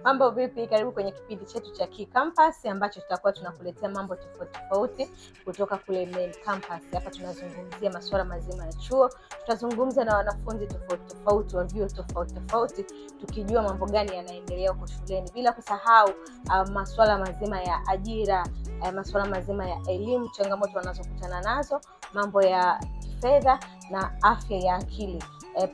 Mambo vipi? Karibu kwenye kipindi chetu cha Key Campus ambacho tutakuwa tunakuletea mambo tofauti tofauti kutoka kule main campus. Hapa tunazungumzia masuala mazima ya chuo. Tutazungumza na wanafunzi tofauti tofauti wa vyuo tofauti tofauti, tukijua mambo gani yanaendelea huko shuleni, bila kusahau masuala mazima ya ajira, masuala mazima ya elimu, changamoto wanazokutana nazo, mambo ya fedha na afya ya akili.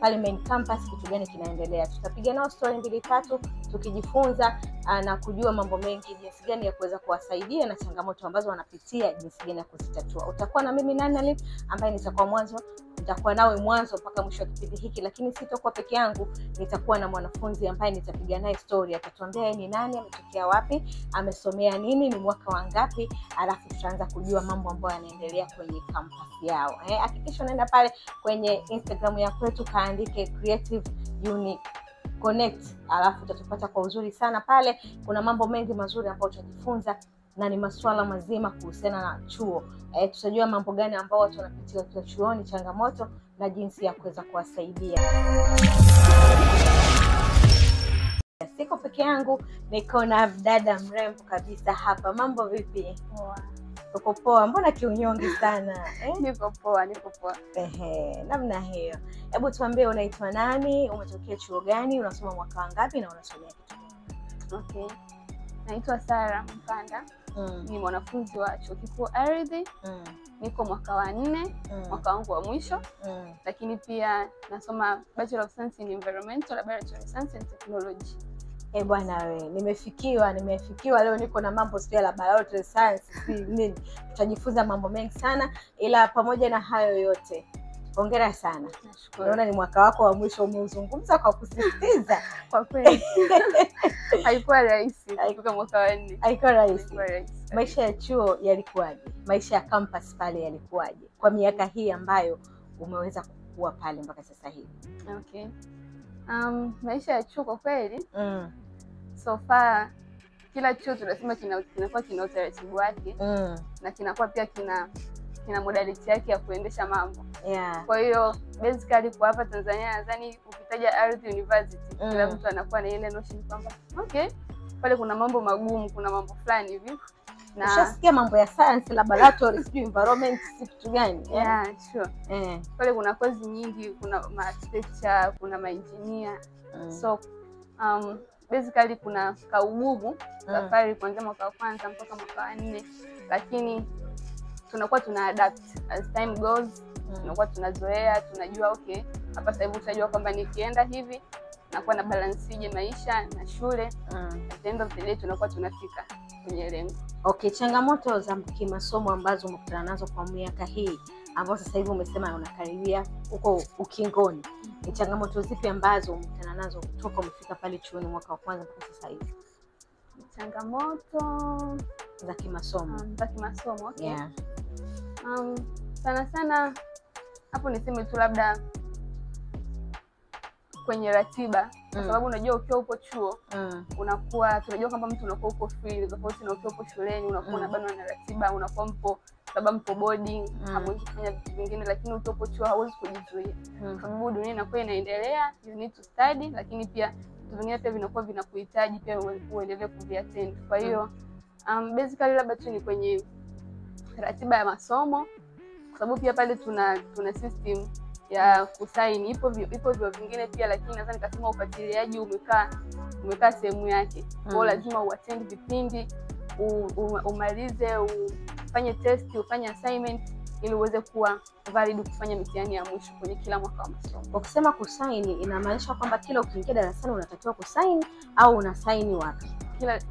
Pale main campus kitu gani kinaendelea. Tutapiga nao story 2-3 tukijifunza na kujua mambo mengi, jinsi gani ya kuweza kuwasaidia na changamoto ambazo wanapitia, jinsi gani ya kuzitatua. Utakuwa na mimi Nanalim ambaye nitakuwa nawe mwanzo mpaka mwisho wa kipindi hiki, lakini sitakuwa peke yangu, nitakuwa na mwanafunzi ambaye nitapiga naye story. Atatuambia ni nani, ametokea wapi, amesomea nini, ni mwaka wangapi, alafu tutaanza kujua mambo ambayo yanaendelea kwenye campus yao. Hakikisha unaenda pale kwenye Instagram ya kwetu, kaandike Creative Unique Connect, alafu utatupata kwa uzuri sana pale. Kuna mambo mengi mazuri ambayo tutajifunza na ni masuala mazima kuhusiana na chuo. Tutajua mambo gani ambao watu wanapitia kwa chuoni, changamoto na jinsi ya kuweza kuwasaidia. Siko peke yangu, niko na dada mrembo kabisa hapa. Mambo vipi? Poa. Uko poa? Mbona kiunyonge sana? Niko poa. Namna hiyo. Hebu tuambie unaitwa nani, umetokea chuo gani, unasoma mwaka wangapi na unasomea kitu gani? Okay. Naitwa Sara Mpanda. Ni mwanafunzi wa Chuo Kikuu Ardhi. Niko mwaka wa 4, mwaka wangu wa mwisho. Lakini pia nasoma Bachelor of Science in Environmental Laboratory Science and Technology. Bwana wewe, nimefikiwa leo. Niko na mambo sio ya laboratory science nini. Tutajifunza mambo mengi sana, ila pamoja na hayo yote, hongera sana. Nashukuru. Naona ni mwaka wako wa mwisho, umeuzungumza kwa kusisitiza. Kwa kweli haikuwa rahisi kufika mwaka wa 4. Haikuwa rahisi. Maisha ya chuo yalikuwaje? Maisha ya campus pale yalikuwaje kwa miaka hii ambayo umeweza kukua pale mpaka sasa hivi? Okay. Maisha ya chuo kwa kweli, so far kila chuo tunasema kinakuwa kina utaratibu wake, na kinakuwa pia kina modality yake ya kuendesha mambo. Kwa hiyo basically kwa hapa Tanzania nadhani ukitaja Ardhi University, kila mtu anakuwa na ile notion kwamba okay, pale kuna mambo magumu, kuna mambo fulani hivi. Na ushasikia mambo ya science laboratory, sijui environment, kitu gani? Sure. Pale kuna course nyingi, kuna architecture, kuna engineer. So basically kuna kaugumu safari kuanzia mwaka wa 1 mpaka mwaka wa 4, lakini tunakuwa tuna adapt as time goes. Tunakuwa tunazoea, tunajua okay, hapa sasa hivi utajua kwamba nikienda hivi nakuwa na balance maisha na shule. At the end of the day tunakuwa tunafika kwenye lengo. Okay, changamoto za kimasomo ambazo umekutana nazo kwa miaka hii ambapo sasa hivi umesema unakaribia huko ukingoni, ni changamoto zipi ambazo umekutana nazo kutoka umefika pale chuoni mwaka wa 1 mpaka sasa hivi? Changamoto za kimasomo. Okay. Sana hapo niseme tu labda kwenye ratiba, kwa sababu unajua ukiwa upo chuo unakuwa tunajua kwamba mtu unakuwa uko free, tofauti na ukiwa upo shuleni unakuwa unabanwa na ratiba, unakuwa mpo boarding, hamwezi kufanya vitu vingine. Lakini ukiwa upo chuo hauwezi kujizuia, kwa sababu dunia inakuwa inaendelea, you need to study, lakini pia vitu vingine pia vinakuwa vinakuhitaji pia uendelee kuviattend. Kwa hiyo basically labda tu ni kwenye ratiba ya masomo, kwa sababu pia pale tuna system ya kusaini, ipo vyo vingine pia, lakini nadhani nikasema ufuatiliaji umekaa sehemu yake. Kwa lazima uattend vipindi, umalize, ufanye test, ufanye assignment ili uweze kuwa valid kufanya mitihani ya mwisho kwenye kila mwaka wa masomo. Ukisema kusaini inamaanisha kwamba kila ukiingia darasani unatakiwa kusaini, au unasaini wapi?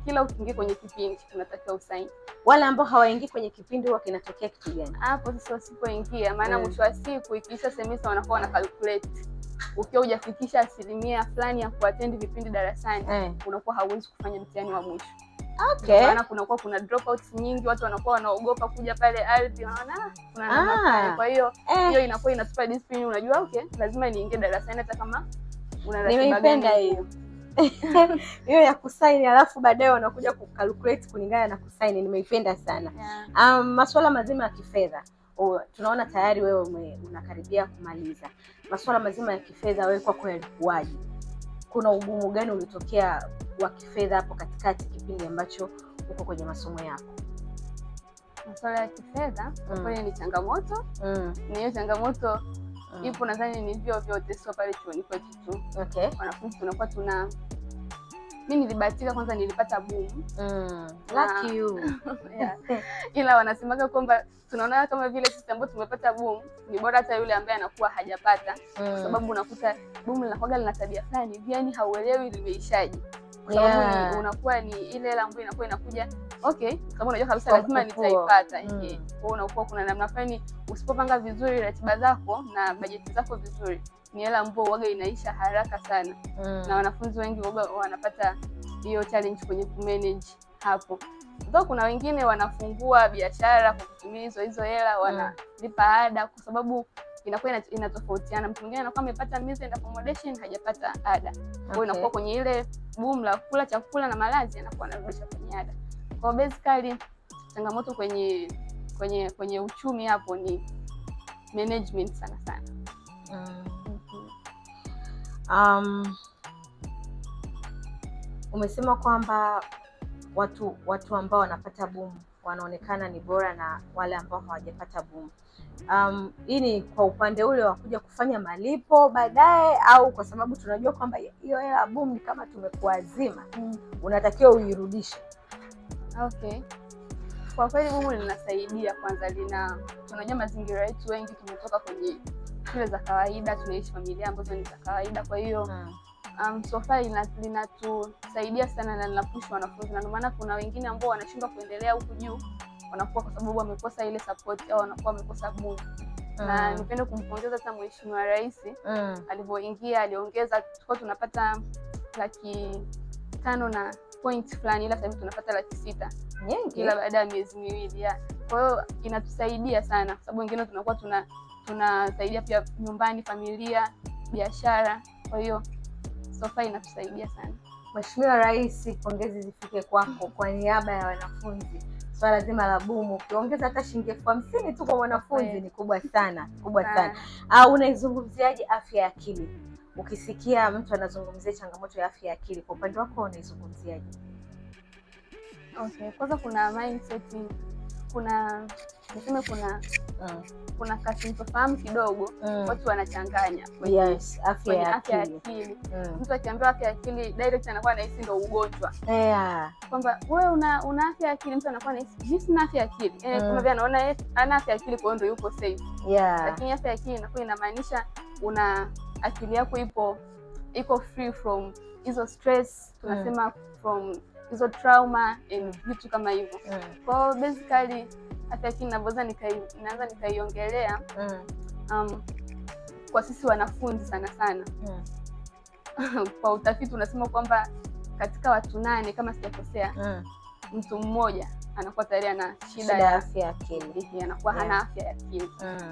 Kila ukiingia kwenye kipindi unatakiwa usaini. Wale ambao hawaingii kwenye kipindi huwa kinatokea kitu gani? Hapo sasa usipoingia, maana mwisho wa siku ikiisha semester wanakuwa wana calculate. Ukiwa hujafikisha asilimia fulani ya kuattend vipindi darasani, unakuwa hauwezi kufanya mtihani wa mwisho. Okay. Maana kuna dropouts nyingi, watu wanakuwa wanaogopa kuja pale Ardhi, wanaona kuna namna. Kwa hiyo hiyo inakuwa inatupa discipline, unajua okay, lazima niingie darasani hata kama una ratiba gani. Nimeipenda hiyo. Hiyo ya kusaini alafu baadaye wanakuja kucalculate kulingana na kusaini, nimeipenda sana. Masuala mazima ya kifedha, tunaona tayari wewe unakaribia kumaliza. Masuala mazima ya kifedha wewe kwako yalikuwaje? Kuna ugumu gani ulitokea wa kifedha hapo katikati kipindi ambacho uko kwenye masomo yako? Masuala ya kifedha kwa kweli ni changamoto. Ni hiyo changamoto ipo, nadhani ni vyo vyote, sio pale chuoni kwetu tu. Okay. Wanafunzi tunakuwa mimi nilibahatika kwanza, nilipata boom. Lucky you. Yeah. Ila wanasemaga kwamba tunaona kama vile sisi ambao tumepata boom ni bora hata yule ambaye anakuwa hajapata, kwa sababu unakuta boom linakuwa lina tabia fulani, yani hauelewi limeishaje. Kwa sababu unakuwa ni ile hela ambayo inakuwa inakuja okay, sababu unajua kabisa lazima nitaipata. Kwa unakuwa kuna namna fulani usipopanga vizuri ratiba zako na bajeti zako vizuri, ni hela ambayo huaga inaisha haraka sana. Na wanafunzi wengi huaga wanapata hiyo challenge kwenye kumanage hapo. Ndio kuna wengine wanafungua biashara kwa kutumia hizo hela, wanalipa ada, kwa sababu inakuwa inatofautiana. Mtu mwingine anakuwa amepata meals and accommodation, hajapata ada. Kwa hiyo inakuwa kwenye ile boom la kula chakula na malazi, anakuwa anarudisha kwenye ada. Kwa basically changamoto kwenye uchumi hapo ni management sana sana. Umesema kwamba watu ambao wanapata boom wanaonekana ni bora na wale ambao hawajapata boom. Hii ni kwa upande ule wa kuja kufanya malipo baadaye, au kwa sababu tunajua kwamba hiyo hela boom ni kama tumekuazima, unatakiwa uirudishe? Okay. Kwa kweli boom linasaidia, kwanza tunajua mazingira yetu wengi tumetoka kwenye shule za kawaida, tunaishi familia ambazo ni za kawaida, kwa hiyo so far linatusaidia sana na linapush wanafunzi, na ndio maana kuna wengine ambao wanashindwa kuendelea huku juu, wanakuwa kwa sababu wamekosa ile support au wanakuwa wamekosa boom. Na nipende kumpongeza hata Mheshimiwa Rais alipoingia, aliongeza, tulikuwa tunapata 500,000 na point fulani, ila sasa tunapata 600,000 kila baada ya miezi miwili. Kwa hiyo inatusaidia sana, kwa sababu wengine tunakuwa tunasaidia pia nyumbani, familia, biashara. Kwa hiyo so far inatusaidia sana. Mheshimiwa Rais, pongezi zifike kwako kwa niaba ya wanafunzi. Swala zima la boom, ukiongeza hata shilingi 50,000 tu kwa wanafunzi ni kubwa sana, kubwa sana. Unaizungumziaje afya ya akili? Ukisikia mtu anazungumzia changamoto ya afya ya akili, kwa upande wako unaizungumziaje? Okay, kwanza kuna mindset, kuna kasintofahamu kidogo, watu wanachanganya. Yes, afya ya akili. Mtu akiambiwa afya ya akili direct anakuwa anahisi ndio ugonjwa. Kwamba wewe una afya ya akili, mtu anakuwa anahisi jinsi na afya ya akili. Kama vile anaona ana afya ya akili kwa hiyo ndio yuko safe. Lakini afya ya akili inakuwa inamaanisha akili yako iko free from hizo stress, tunasema from hizo trauma and vitu kama hivyo. Kwa basically afya akili naanza nikaiongelea kwa sisi wanafunzi sana sana. Kwa utafiti unasema kwamba katika watu 8 kama sijakosea, mtu mmoja anakuwa tayari ana shida ya afya ya akili, anakuwa hana afya ya akili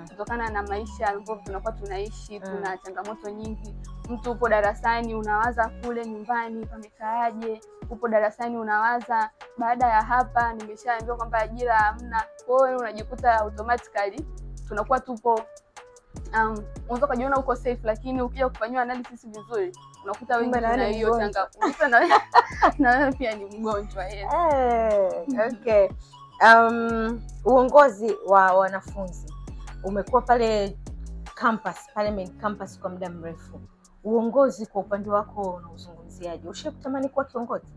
kutokana na maisha ambayo tunakuwa tunaishi. Tuna changamoto nyingi. Mtu upo darasani unawaza kule nyumbani pamekaaje, upo darasani unawaza baada ya hapa nimeshaambiwa kwamba ajira hamna. Kwa hiyo unajikuta automatically tunakuwa tupo unaweza kujiona uko safe, lakini ukija kufanywa analysis vizuri unakuta wengi na hiyo changamoto na wewe pia ni mgonjwa. Okay. Uongozi wa wanafunzi umekuwa pale main campus kwa muda mrefu. Uongozi kwa upande wako unauzungumziaje? Ushakutamani kuwa kiongozi?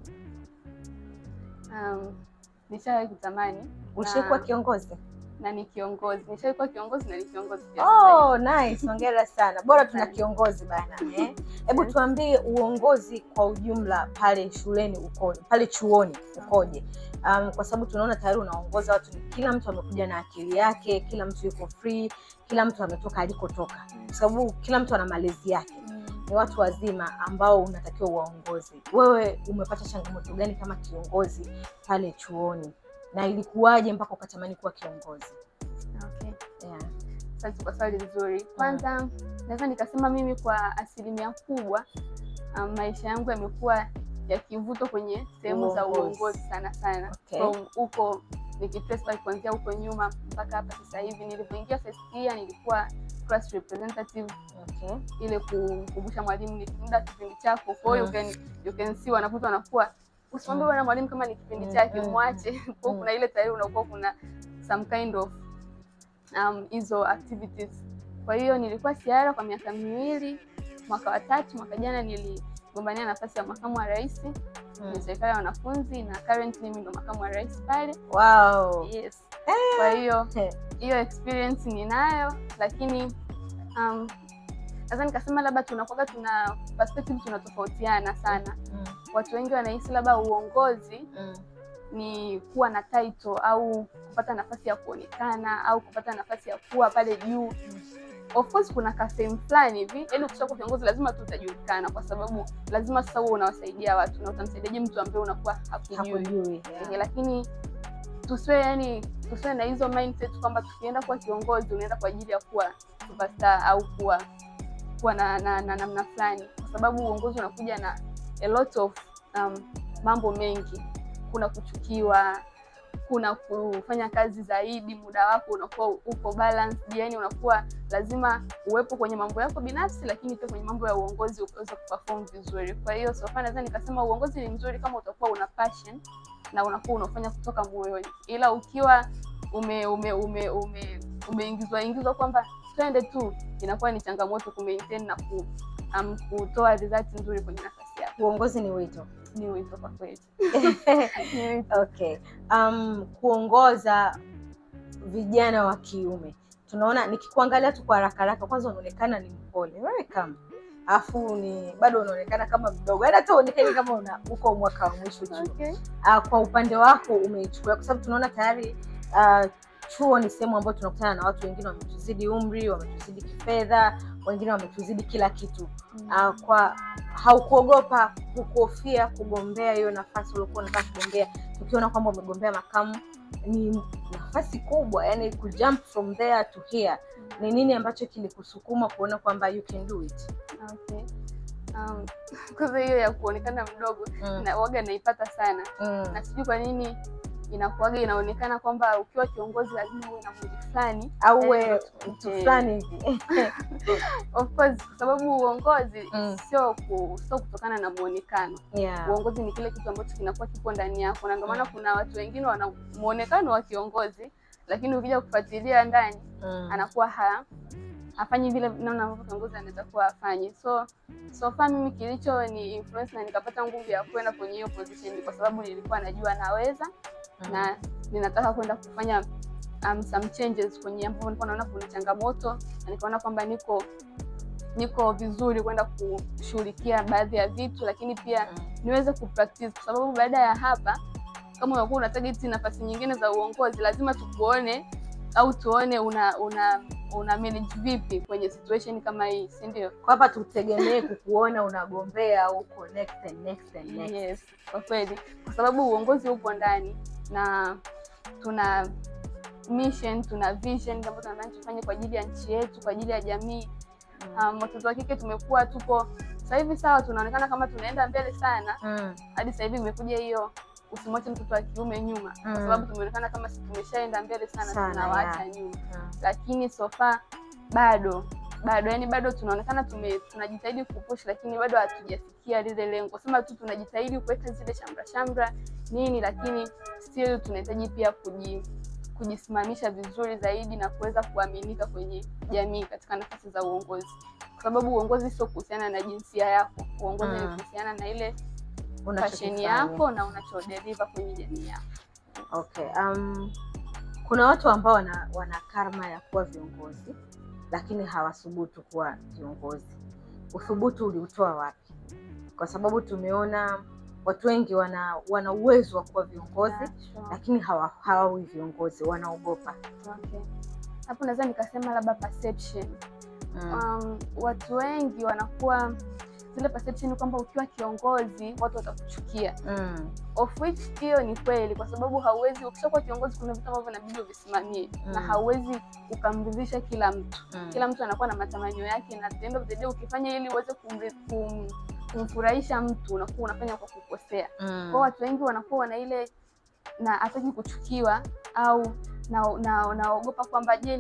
Nishawahi kutamani. Ushakuwa kiongozi? Na ni kiongozi. Nishakuwa kiongozi na ni kiongozi pia. Nice. Hongera sana. Bora tuna kiongozi bana. Hebu tuambie uongozi kwa ujumla pale shuleni ukoje? Pale chuoni ukoje? Kwa sababu tunaona tayari unaongoza watu, kila mtu amekuja na akili yake, kila mtu yuko free, kila mtu ametoka alikotoka. Kwa sababu kila mtu ana malezi yake. Ni watu wazima ambao unatakiwa uwaongoze. Wewe umepata changamoto gani kama kiongozi pale chuoni? Na ilikuwaje mpaka ukatamani kuwa kiongozi? Okay. Asante kwa swali nzuri. Kwanza naweza nikasema mimi kwa asilimia kubwa maisha yangu yamekuwa yakivutwa kwenye sehemu za uongozi sana sana. From huko nikitrace kuanzia huko nyuma mpaka hapa sasa hivi. Nilipoingia first year nilikuwa class representative. Okay. Ile kukumbusha mwalimu ni muda kipindi chako. Kwa hiyo you can see wanakuwa usimwambie bwana mwalimu kama ni kipindi chake, mwache. Kwa kuna ile tayari unakuwa kuna some kind of hizo activities. Kwa hiyo nilikuwa Siara kwa miaka 2, mwaka wa 3 mwaka jana niligombania nafasi ya makamu wa rais ni serikali ya wanafunzi, na currently mimi ndo makamu wa rais pale. Wow. Yes. Kwa hiyo experience ninayo, lakini sasa nikasema labda tunakuwa tuna perspective tunatofautiana sana. Watu wengi wanahisi labda uongozi ni kuwa na title au kupata nafasi ya kuonekana au kupata nafasi ya kuwa pale juu. Of course kuna kasehemu fulani hivi, yaani ukishakuwa kiongozi lazima tu utajulikana, kwa sababu lazima sasa wewe unawasaidia watu, na utamsaidiaje mtu ambaye unakuwa hakujui. Lakini tusiwe na hizo mindset kwamba tukienda kuwa kiongozi unaenda kwa ajili ya kuwa superstar au kuwa na namna fulani, kwa sababu uongozi unakuja na a lot of mambo mengi. Kuna kuchukiwa, kuna kufanya kazi zaidi, muda wako unakuwa uko balance, yani unakuwa lazima uwepo kwenye mambo yako binafsi, lakini pia kwenye mambo ya uongozi uweze kuperform vizuri. Kwa hiyo naweza nikasema uongozi ni mzuri kama utakuwa una passion na unakuwa unafanya kutoka moyoni, ila ukiwa umeingizwa kwamba twende tu, inakuwa ni changamoto ku maintain na kutoa result nzuri kwenye nafasi yako. Uongozi ni wito. Ni wito kwa kweli. Okay. Kuongoza vijana wa kiume. Tunaona nikikuangalia tu kwa haraka kwanza unaonekana ni mpole, very calm. Afu ni bado unaonekana kama mdogo. Hata uonekane kama uko mwaka wa mwisho chuo. Okay. Kwa upande wako umeichukua, kwa sababu tunaona tayari chuo ni sehemu ambayo tunakutana na watu wengine wametuzidi umri, wametuzidi kifedha, wengine wametuzidi kila kitu. Kwa haukuogopa, kukofia kugombea hiyo nafasi uliokuwa unataka kugombea, ukiona kwamba umegombea makamu ni nafasi kubwa, yani ku jump from there to here, ni nini ambacho kilikusukuma kuona kwamba you can do it? Okay. Kwa hiyo ya kuonekana mdogo na waga naipata sana. Na sijui kwa nini inakuwaga inaonekana kwamba ukiwa kiongozi lazima uwe na mwili fulani au mtu fulani hivi. Of course, kwa sababu uongozi sio kutokana na muonekano. Uongozi ni kile kitu ambacho kinakuwa kipo ndani yako, na ndio maana kuna watu wengine wana muonekano wa kiongozi, lakini ukija kufuatilia ndani anakuwa hafanyi vile namna ambavyo kiongozi anaweza kuwa afanye. So far mimi kilicho ni influence na nikapata nguvu ya kwenda kwenye hiyo position, kwa sababu nilikuwa najua naweza na ninataka kwenda kufanya some changes kwenye ambapo nilikuwa naona kuna changamoto, na nikaona kwamba niko vizuri kwenda kushughulikia baadhi ya vitu, lakini pia niweze kupractice, kwa sababu baada ya hapa kama unakuwa una target nafasi nyingine za uongozi lazima tukuone au tuone una manage vipi kwenye situation kama hii, si ndio? Kwa hapa tutegemee kukuona unagombea au uko next. Yes, kwa kweli, kwa sababu uongozi upo ndani na tuna mission, tuna vision ambayo tunataka tufanye kwa ajili ya nchi yetu, kwa ajili ya jamii. Watoto wa kike tumekuwa tupo sasa hivi sawa, tunaonekana kama tunaenda mbele sana. Hadi sasa hivi imekuja hiyo usimwache mtoto wa kiume nyuma, kwa sababu tumeonekana kama sisi tumeshaenda mbele sana tunawaacha nyuma. Lakini so far bado yani bado tunaonekana tunajitahidi kupush, lakini bado hatujafikia lile lengo. Sema tu tunajitahidi kuweka zile shamra nini, lakini still tunahitaji pia kujisimamisha vizuri zaidi na kuweza kuaminika kwenye jamii katika nafasi za uongozi, kwa sababu uongozi sio kuhusiana na jinsia yako. Uongozi ni kuhusiana na ile passion yako na unachodeliver kwenye jamii yako. Okay. Kuna watu ambao wana karma ya kuwa viongozi lakini hawasubutu kuwa viongozi. Uthubutu uliutoa wapi? Kwa sababu tumeona watu wengi wana uwezo wa kuwa viongozi, lakini hawawi viongozi, wanaogopa. Okay. Hapo naweza nikasema labda perception. Watu wengi wanakuwa zile perception kwamba ukiwa kiongozi watu watakuchukia. Of which hiyo ni kweli, kwa sababu hauwezi, ukishakuwa kiongozi kuna vitu ambavyo inabidi uvisimamie, na hauwezi ukamridhisha kila mtu. Kila mtu anakuwa na matamanio yake, na at the end of the day ukifanya ili uweze kumfurahisha mtu unakuwa unafanya kwa kukosea. Kwa watu wengi wanakuwa na ile na hataki kuchukiwa au naogopa kwamba je,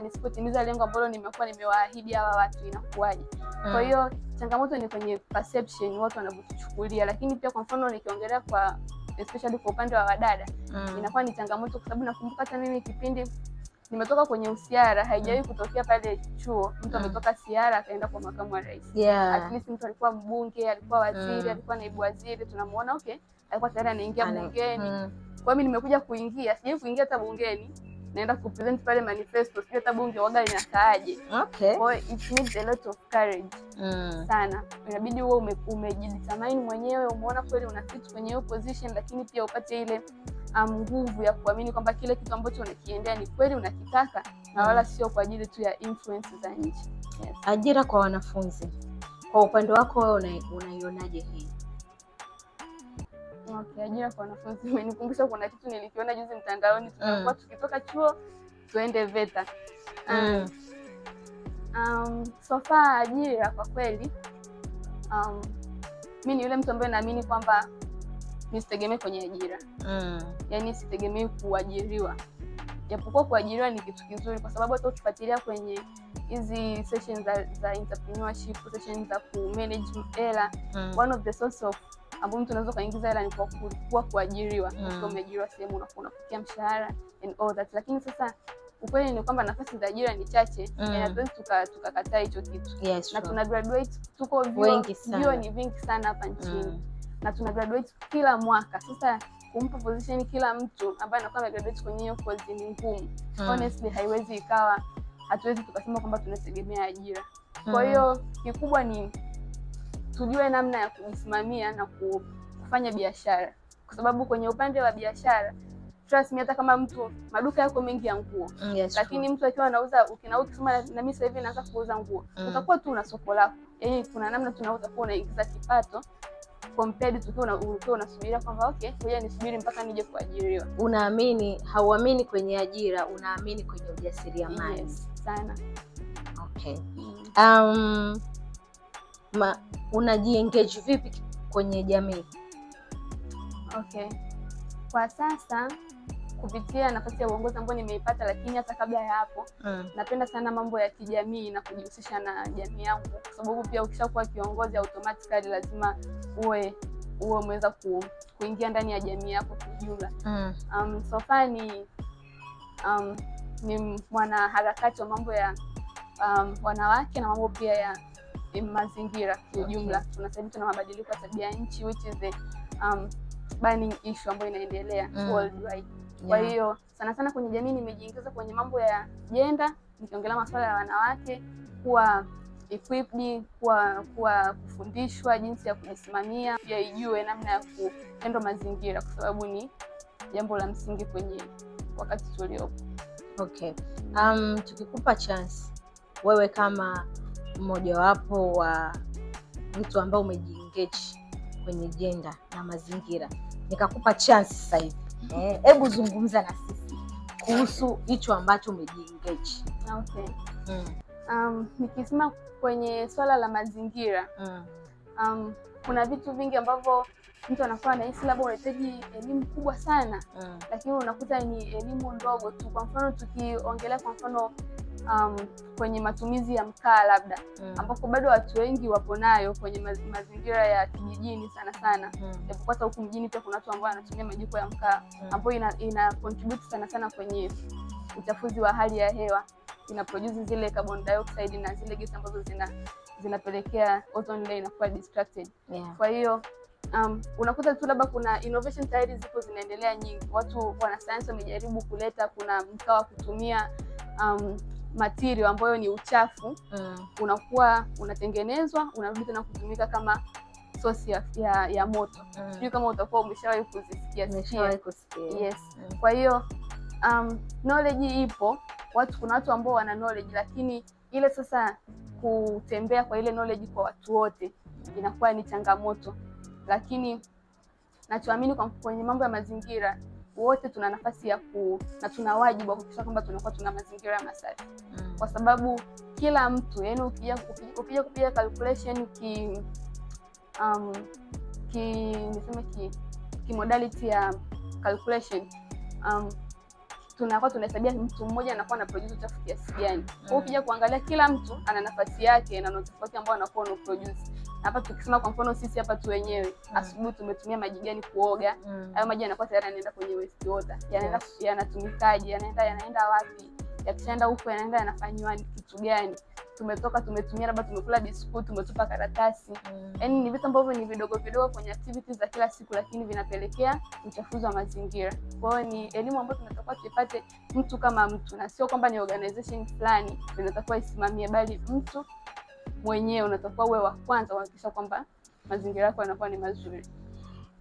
nisipotimiza lengo ambalo nimekuwa nimewaahidi hawa watu inakuwaje? Kwa hiyo changamoto ni kwenye perception, watu wanavyochukulia. Lakini pia kwa mfano nikiongelea kwa especially kwa upande wa wadada, inakuwa ni changamoto kwa sababu nakumbuka hata mimi kipindi nimetoka kwenye usiara, haijawahi kutokea pale chuo mtu ametoka siara akaenda kwa makamu wa rais. At least mtu alikuwa mbunge, alikuwa waziri, alikuwa naibu waziri, tunamuona okay, alikuwa tayari anaingia bungeni. Kwa mimi nimekuja kuingia, sijawahi kuingia hata bungeni, naenda kupresent pale manifesto, sio hata bunge waga linakaaje. Kwa hiyo it needs a lot of courage sana. Inabidi wewe umejidetermine mwenyewe, umeona kweli una fit kwenye hiyo position, lakini pia upate ile nguvu ya kuamini kwamba kile kitu ambacho unakiendea ni kweli unakitaka na wala sio kwa ajili tu ya influence za nje. Ajira kwa wanafunzi, kwa upande wako wewe unaionaje hii? Okay, ajira kwa wanafunzi imenikumbusha kuna kitu nilikiona juzi mtandaoni, tunakuwa tukitoka chuo tuende VETA. So far ajira kwa kweli, mimi ni yule mtu ambaye naamini kwamba nisitegemee kwenye ajira. Yaani sitegemei kuajiriwa. Japokuwa kuajiriwa ni kitu kizuri kwa sababu hata ukifuatilia kwenye hizi sessions za entrepreneurship, sessions za ku manage hela, one of the source of ambapo mtu anaweza kaingiza hela ni kwa kuajiriwa. Kwa umeajiriwa sehemu unapokea mshahara and all that. Lakini sasa ukweli ni kwamba nafasi za ajira ni chache, na hatuwezi tukakataa hicho kitu. Na tuna graduate, tuko wengi sana, ni vingi sana hapa nchini. Na tuna graduate kila mwaka. Sasa kumpa position kila mtu ambaye anakuwa amegraduate kwenye hiyo course ni ngumu. Honestly haiwezi ikawa, hatuwezi tukasema kwamba tunategemea ajira. Kwa hiyo kikubwa ni tujue namna ya kujisimamia na kufanya biashara. Kwa sababu kwenye upande wa biashara, trust me, hata kama mtu maduka yako mengi ya nguo, lakini mtu akiwa anauza, ukisema na mimi sasa hivi naanza kuuza nguo, utakuwa tu una soko lako. Yaani kuna namna tunaweza kuwa unaingiza kipato compared tukiwa unasubiria kwamba okay, ngoja nisubiri mpaka nije kuajiriwa. Hauamini kwenye ajira, unaamini kwenye ujasiriamali. Yes, sana. Okay. Unajiengage vipi kwenye jamii? Okay. Kwa sasa kupitia nafasi ya uongozi ambayo nimeipata, lakini hata kabla ya hapo napenda sana mambo ya kijamii na kujihusisha na jamii yangu, kwa sababu pia ukishakuwa kiongozi automatically lazima uwe umeweza kuingia ndani ya jamii yako kwa jumla. So far ni mwanaharakati wa mambo ya wanawake na mambo pia ya mazingira kwa jumla. Tunasaidia tuna mabadiliko ya tabia nchi, which is the burning issue ambayo inaendelea worldwide. Kwa hiyo sana sana kwenye jamii nimejiingiza kwenye mambo ya gender, nikiongelea masuala ya wanawake, kuwa equipped, kuwa kufundishwa jinsi ya kujisimamia, pia ijue namna ya kuenda mazingira, kwa sababu ni jambo la msingi kwenye wakati tuliopo. Okay. Tukikupa chance wewe kama mmoja wapo wa mtu ambao umejiengage kwenye gender na mazingira, nikakupa chance sasa hivi, hebu zungumza na sisi kuhusu hicho ambacho umejiengage. Okay. Nikisema kwenye swala la mazingira, kuna vitu vingi ambavyo mtu anakuwa anahisi labda unahitaji elimu kubwa sana, lakini unakuta ni elimu ndogo tu. Kwa mfano tukiongelea kwa mfano kwenye matumizi ya mkaa labda, ambapo bado watu wengi wapo nayo kwenye mazingira ya kijijini sana sana. Japokuwa hata huku mjini pia kuna watu ambao wanatumia majiko ya mkaa, ambayo ina contribute sana sana kwenye uchafuzi wa hali ya hewa. Ina produce zile carbon dioxide na zile gesi ambazo zinapelekea ozone layer inakuwa distracted. Kwa hiyo unakuta tu labda kuna innovation tayari zipo zinaendelea nyingi. Watu wanasayansi wamejaribu kuleta, kuna mkaa wa kutumia material ambayo ni uchafu, unakuwa unatengenezwa, unarudi tena kutumika kama source ya moto. Sijui kama utakuwa umeshawahi kusikia. Yes. Kwa hiyo knowledge ipo, kuna watu ambao wana knowledge, lakini ile sasa kutembea kwa ile knowledge kwa watu wote inakuwa ni changamoto. Lakini nachoamini kwenye mambo ya mazingira, wote tuna nafasi na tuna wajibu wa kuhakikisha kwamba tunakuwa tuna mazingira masafi. Kwa sababu kila mtu, yani ukija kupiga calculation niseme modality ya calculation, tunakuwa tunahesabia mtu mmoja anakuwa na produce uchafu kiasi gani. Kwa hiyo ukija kuangalia kila mtu ana nafasi yake na tofauti ambayo anakuwa na produce. Hapa tukisema kwa mfano sisi hapa tu wenyewe asubuhi tumetumia maji gani kuoga, hayo maji yanakuwa tayari yanaenda kwenye waste water. Yanaenda yanatumikaje, yanaenda wapi? Yakishaenda huko yanaenda yanafanywa kitu gani? Tumetoka tumetumia labda tumekula biskuti, tumetupa karatasi. Yaani ni vitu ambavyo ni vidogo vidogo kwenye activities za kila siku, lakini vinapelekea uchafuzi wa mazingira. Kwa hiyo ni elimu ambayo tunatakiwa tupate mtu kama mtu, na sio kwamba ni organization fulani inatakiwa isimamie, bali mtu mwenyewe unatakiwa uwe wa kwanza kuhakikisha kwamba mazingira yako yanakuwa ni mazuri.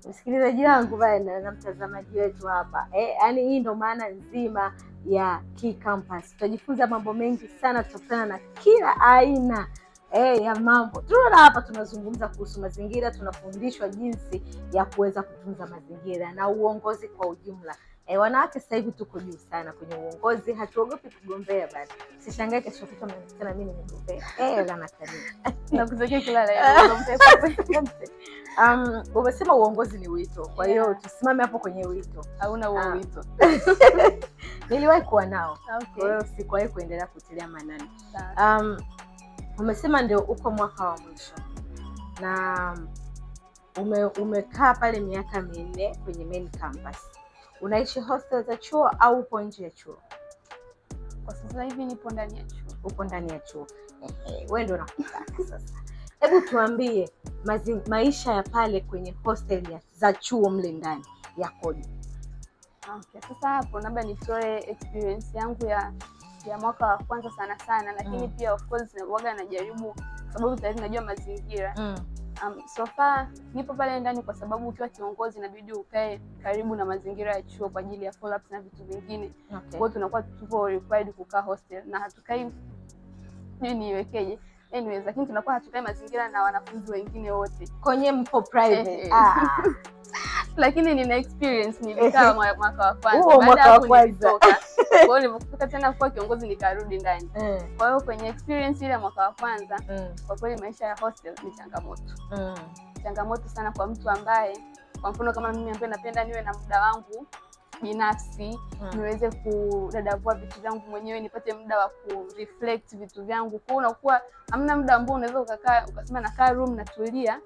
Msikilizaji wangu bana na mtazamaji wetu hapa. Yaani hii ndo maana nzima ya Key Campus. Tutajifunza mambo mengi sana, tutakutana na kila aina ya mambo. Tunaona hapa tunazungumza kuhusu mazingira, tunafundishwa jinsi ya kuweza kutunza mazingira na uongozi kwa ujumla. Wanawake sasa hivi tuko juu sana kwenye uongozi, hatuogopi kugombea bana. Sishangae kesho kitu mnasema mimi nigombea. Lana kanisa. Nakutakia kila la umesema uongozi ni wito. Kwa hiyo tusimame hapo kwenye wito. Hauna huo wito. Niliwahi kuwa nao. Okay. Kwa hiyo sikuwahi kuendelea kutilia maanani. Umesema ndio uko mwaka wa mwisho. Na umekaa pale miaka 4 kwenye main campus. Unaishi hostel za chuo au upo nje ya chuo? Kwa sasa hivi nipo ndani ya chuo. Upo ndani ya chuo. Wewe ndio unakutaka sasa. Hebu tuambie maisha ya pale kwenye hostel za chuo mle ndani yakoje? Okay, sasa hapo labda nitoe experience yangu ya mwaka wa kwanza sana, lakini pia of course huaga najaribu sababu tayari najua mazingira. So far nipo pale ndani kwa sababu ukiwa kiongozi inabidi ukae karibu na mazingira ya chuo kwa ajili ya follow ups na vitu vingine. Kwa hiyo tunakuwa tupo required kukaa hostel na hatukai niwekeje. Anyways, lakini tunakuwa hatukai mazingira na wanafunzi wengine wote. Kwenye mpo private. Lakini nina experience nilikaa mwaka wa kwanza. Baada ya kwanza. Kwa hiyo nilipokuwa tena kuwa kiongozi nikarudi ndani. Kwa hiyo kwenye experience ile mwaka wa kwanza, kwa kweli maisha ya hostel ni changamoto. Changamoto sana kwa mtu ambaye kwa mfano kama mimi ambaye napenda niwe na muda wangu binafsi, niweze kudadavua vitu vyangu mwenyewe, nipate muda wa kureflect vitu vyangu. Kwa unakuwa hamna muda ambao unaweza ukakaa ukasema nakaa room natulia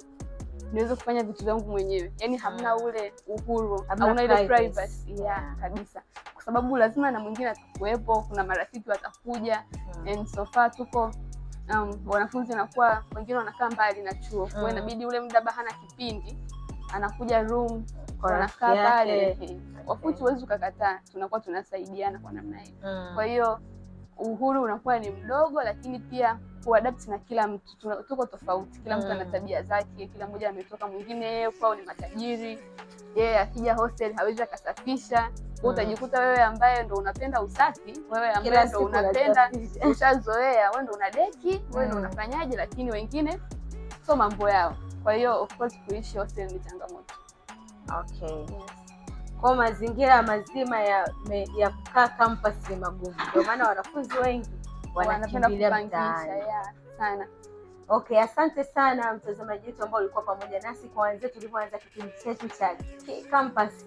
niweze kufanya vitu vyangu mwenyewe. Yaani hamna ule uhuru, hauna ile privacy kabisa. Kwa sababu lazima na mwingine atakuwepo, kuna marafiki watakuja, and so far tuko wanafunzi nakuwa wengine wanakaa mbali na chuo. Kwa hiyo inabidi ule muda bahana kipindi anakuja room wanakaa pale. Wafuti huwezi ukakataa, tunakuwa tunasaidiana kwa namna hiyo. Kwa hiyo uhuru unakuwa ni mdogo, lakini pia kuadapt na kila mtu. Tuko tofauti, kila mtu ana tabia zake, kila mmoja ametoka, mwingine yeye kwao ni matajiri, yeye akija hostel hawezi akasafisha. Utajikuta wewe ambaye ndo unapenda usafi, wewe ambaye ndo unapenda ushazoea, wewe ndo unadeki, wewe ndo unafanyaje, lakini wengine sio mambo yao. Kwa hiyo of course kuishi hostel ni changamoto. Okay. Yes. Kwa mazingira mazima ya kukaa campus ni magumu. Ndio maana wanafunzi wengi wanapenda kupangisha sana. Okay, asante sana mtazamaji wetu ambao ulikuwa pamoja nasi kuanzia tulipoanza kipindi chetu cha Key Campus.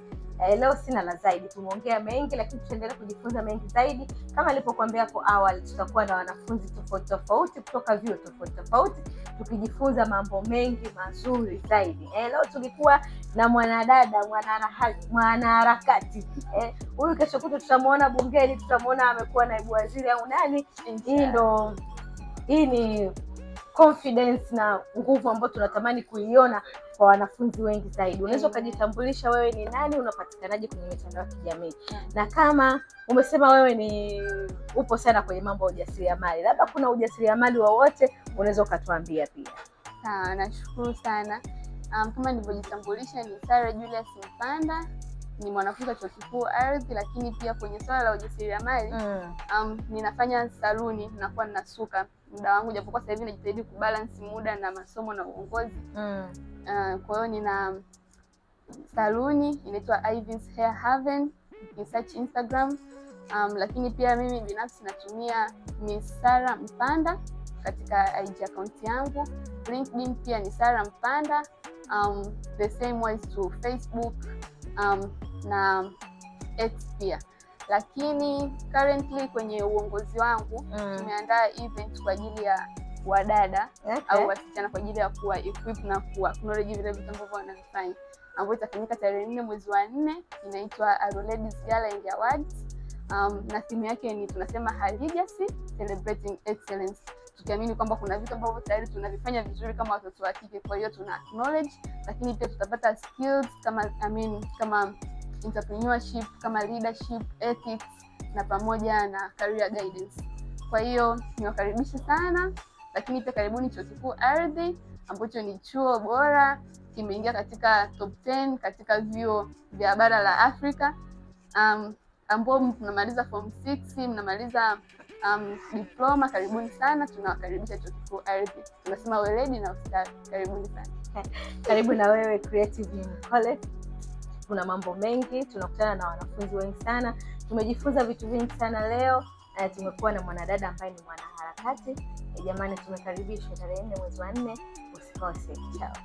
Leo sina la zaidi, tumeongea mengi lakini tutaendelea kujifunza mengi zaidi. Kama nilipokuambia hapo awali, tutakuwa na wanafunzi tofauti kutoka vyuo tofauti tukijifunza mambo mengi mazuri zaidi. Leo tulikuwa na mwanadada mwanaharakati. Huyu kesho kutu tutamuona bungeni, tutamuona amekuwa naibu waziri au nani. Hii ni confidence na nguvu ambayo tunatamani kuiona kwa wanafunzi wengi zaidi. Unaweza kujitambulisha wewe ni nani, unapatikanaje kwenye mitandao ya kijamii? Na kama umesema wewe upo sana kwenye mambo ya ujasiriamali, labda kuna ujasiriamali wowote unaweza ukatuambia pia. Nashukuru sana. Kama nilivyojitambulisha ni Sarah Julius Mpanda, ni mwanafunzi wa Chuo Kikuu Ardhi, lakini pia kwenye swala la ujasiriamali ninafanya saluni, nakuwa ninasuka muda wangu, japokuwa sasa hivi najitahidi kubalance muda na masomo na uongozi. Kwa hiyo nina saluni inaitwa Ivy's Hair Haven, ni search Instagram. Lakini pia mimi binafsi natumia Miss Sarah Mpanda katika IG account yangu. LinkedIn pia ni Sarah Mpanda. The same ways to Facebook na X pia. Lakini currently kwenye uongozi wangu tumeandaa event kwa ajili ya wadada au wasichana kwa ajili ya kuwa equip na kuwa acknowledge vile vitu ambavyo wanafanya, ambayo itafanyika tarehe 4 mwezi wa 4. Inaitwa Aro Ladies Gala and Awards. Na theme yake ni tunasema Her Legacy Celebrating Excellence, tukiamini kwamba kuna vitu ambavyo tayari tunavifanya vizuri kama watoto wa kike, kwa hiyo tuna acknowledge, lakini pia tutapata skills kama kama entrepreneurship, kama leadership, ethics na pamoja na career guidance. Kwa hiyo niwakaribisha sana, lakini pia karibuni Chuo Kikuu Ardhi ambacho ni chuo bora, kimeingia katika top 10 katika vyuo vya bara la Afrika. Ambao mnamaliza form 6, mnamaliza diploma, karibuni sana, tunawakaribisha Chuo Kikuu Ardhi. Tunasema weledi na ustawi, karibuni sana. Karibu na wewe Creative College. Kuna mambo mengi, tunakutana na wanafunzi wengi sana, tumejifunza vitu vingi sana leo. Tumekuwa na mwanadada ambaye ni mwanaharakati. Jamani, tumekaribishwa tarehe 4 mwezi wa 4, usikose. Ciao.